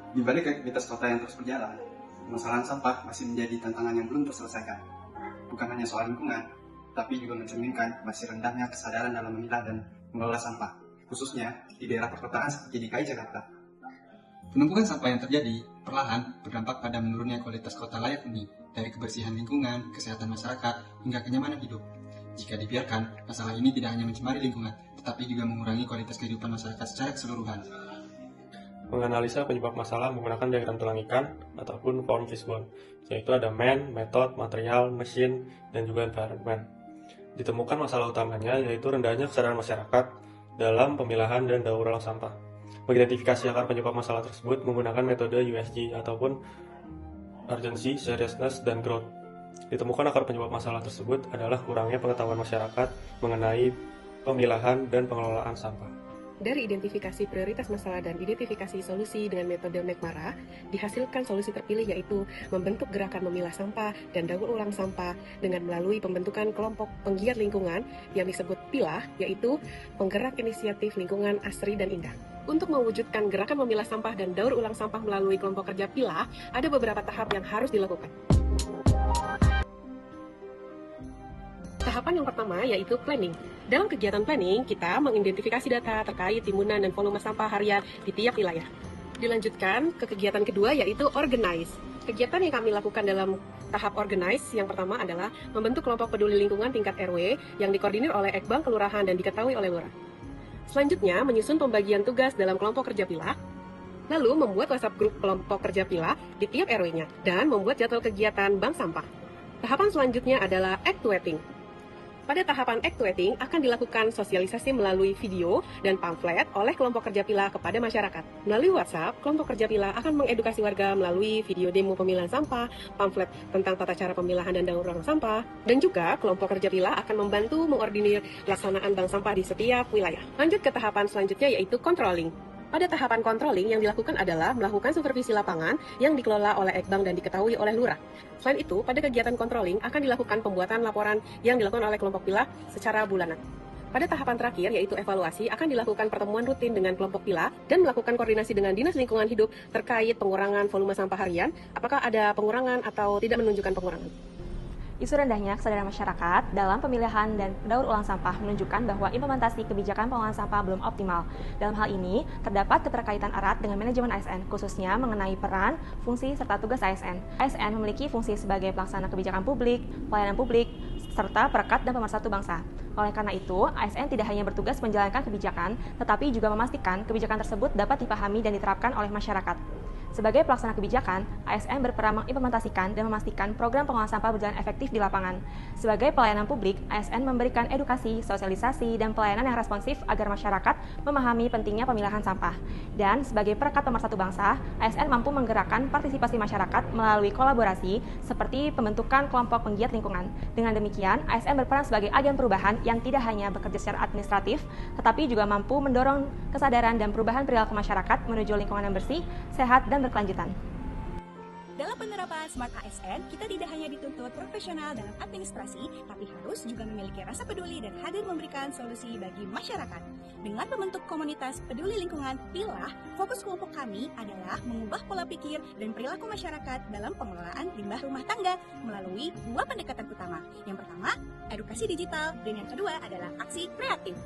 Di balik aktivitas kota yang terus berjalan, permasalahan sampah masih menjadi tantangan yang belum terselesaikan. Bukan hanya soal lingkungan, tapi juga mencerminkan masih rendahnya kesadaran dalam memilah dan mengelola sampah, khususnya di daerah perkotaan seperti DKI Jakarta. Penumpukan sampah yang terjadi perlahan berdampak pada menurunnya kualitas kota layak huni, dari kebersihan lingkungan, kesehatan masyarakat, hingga kenyamanan hidup. Jika dibiarkan, masalah ini tidak hanya mencemari lingkungan, tetapi juga mengurangi kualitas kehidupan masyarakat secara keseluruhan. Menganalisa penyebab masalah menggunakan diagram tulang ikan ataupun form fishbone, yaitu ada man, method, material, mesin, dan juga environment. Ditemukan masalah utamanya yaitu rendahnya kesadaran masyarakat dalam pemilahan dan daur ulang sampah. Mengidentifikasi akar penyebab masalah tersebut menggunakan metode USG ataupun Urgency, Seriousness, dan Growth. Ditemukan akar penyebab masalah tersebut adalah kurangnya pengetahuan masyarakat mengenai pemilahan dan pengelolaan sampah. Dari identifikasi prioritas masalah dan identifikasi solusi dengan metode McMara, dihasilkan solusi terpilih yaitu membentuk gerakan memilah sampah dan daur ulang sampah dengan melalui pembentukan kelompok penggiat lingkungan yang disebut PILAH, yaitu Penggerak Inisiatif Lingkungan Asri dan Indah. Untuk mewujudkan gerakan memilah sampah dan daur ulang sampah melalui kelompok kerja PILAH, ada beberapa tahap yang harus dilakukan. Tahapan yang pertama yaitu planning. Dalam kegiatan planning, kita mengidentifikasi data terkait timbunan dan volume sampah harian di tiap wilayah. Dilanjutkan ke kegiatan kedua yaitu organize. Kegiatan yang kami lakukan dalam tahap organize yang pertama adalah membentuk kelompok peduli lingkungan tingkat RW yang dikoordinir oleh Ekbang Kelurahan dan diketahui oleh Lurah. Selanjutnya, menyusun pembagian tugas dalam kelompok kerja pilah, lalu membuat WhatsApp grup kelompok kerja pilah di tiap RW-nya, dan membuat jadwal kegiatan bank sampah. Tahapan selanjutnya adalah actuating. Pada tahapan actuating akan dilakukan sosialisasi melalui video dan pamflet oleh kelompok kerja pilah kepada masyarakat. Melalui WhatsApp, kelompok kerja pilah akan mengedukasi warga melalui video demo pemilahan sampah, pamflet tentang tata cara pemilahan dan daur ulang sampah, dan juga kelompok kerja pilah akan membantu mengordinir pelaksanaan bank sampah di setiap wilayah. Lanjut ke tahapan selanjutnya yaitu controlling. Pada tahapan controlling yang dilakukan adalah melakukan supervisi lapangan yang dikelola oleh Ekbang dan diketahui oleh Lurah. Selain itu, pada kegiatan controlling akan dilakukan pembuatan laporan yang dilakukan oleh kelompok pilah secara bulanan. Pada tahapan terakhir, yaitu evaluasi, akan dilakukan pertemuan rutin dengan kelompok pilah dan melakukan koordinasi dengan Dinas Lingkungan Hidup terkait pengurangan volume sampah harian, apakah ada pengurangan atau tidak menunjukkan pengurangan. Isu rendahnya kesadaran masyarakat dalam pemilihan dan daur ulang sampah menunjukkan bahwa implementasi kebijakan pengelolaan sampah belum optimal. Dalam hal ini, terdapat keterkaitan erat dengan manajemen ASN, khususnya mengenai peran, fungsi, serta tugas ASN. ASN memiliki fungsi sebagai pelaksana kebijakan publik, pelayanan publik, serta perekat dan pemersatu bangsa. Oleh karena itu, ASN tidak hanya bertugas menjalankan kebijakan, tetapi juga memastikan kebijakan tersebut dapat dipahami dan diterapkan oleh masyarakat. Sebagai pelaksana kebijakan, ASN berperan mengimplementasikan dan memastikan program pengelolaan sampah berjalan efektif di lapangan. Sebagai pelayanan publik, ASN memberikan edukasi, sosialisasi, dan pelayanan yang responsif agar masyarakat memahami pentingnya pemilahan sampah. Dan sebagai perekat pemersatu bangsa, ASN mampu menggerakkan partisipasi masyarakat melalui kolaborasi seperti pembentukan kelompok penggiat lingkungan. Dengan demikian, ASN berperan sebagai agen perubahan yang tidak hanya bekerja secara administratif, tetapi juga mampu mendorong kesadaran dan perubahan perilaku masyarakat menuju lingkungan yang bersih, sehat, dan berkelanjutan. Dalam penerapan Smart ASN, kita tidak hanya dituntut profesional dalam administrasi, tapi harus juga memiliki rasa peduli dan hadir memberikan solusi bagi masyarakat. Dengan membentuk komunitas peduli lingkungan PILAH, fokus kelompok kami adalah mengubah pola pikir dan perilaku masyarakat dalam pengelolaan limbah rumah tangga melalui dua pendekatan utama. Yang pertama, edukasi digital, dan yang kedua adalah aksi kreatif.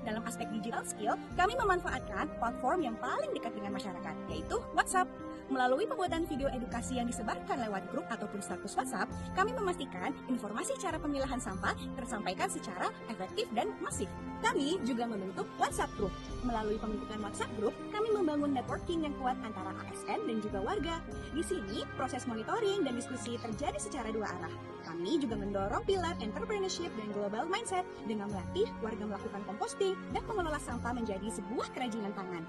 Dalam aspek digital skill, kami memanfaatkan platform yang paling dekat dengan masyarakat, yaitu WhatsApp. Melalui pembuatan video edukasi yang disebarkan lewat grup ataupun status WhatsApp, kami memastikan informasi cara pemilahan sampah tersampaikan secara efektif dan masif. Kami juga membentuk WhatsApp Group. Melalui pembentukan WhatsApp Group, kami membangun networking yang kuat antara ASN dan juga warga. Di sini, proses monitoring dan diskusi terjadi secara dua arah. Kami juga mendorong pilar entrepreneurship dan global mindset dengan melatih warga melakukan composting dan mengelola sampah menjadi sebuah kerajinan tangan.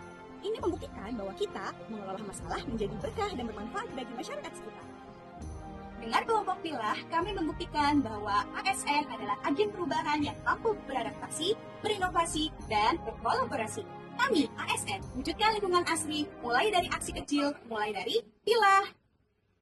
Ini membuktikan bahwa kita mengelola masalah menjadi berkah dan bermanfaat bagi masyarakat sekitar. Dengan kelompok pilah, kami membuktikan bahwa ASN adalah agen perubahan yang mampu beradaptasi, berinovasi, dan berkolaborasi. Kami, ASN, wujudkan lingkungan asri mulai dari aksi kecil, mulai dari pilah.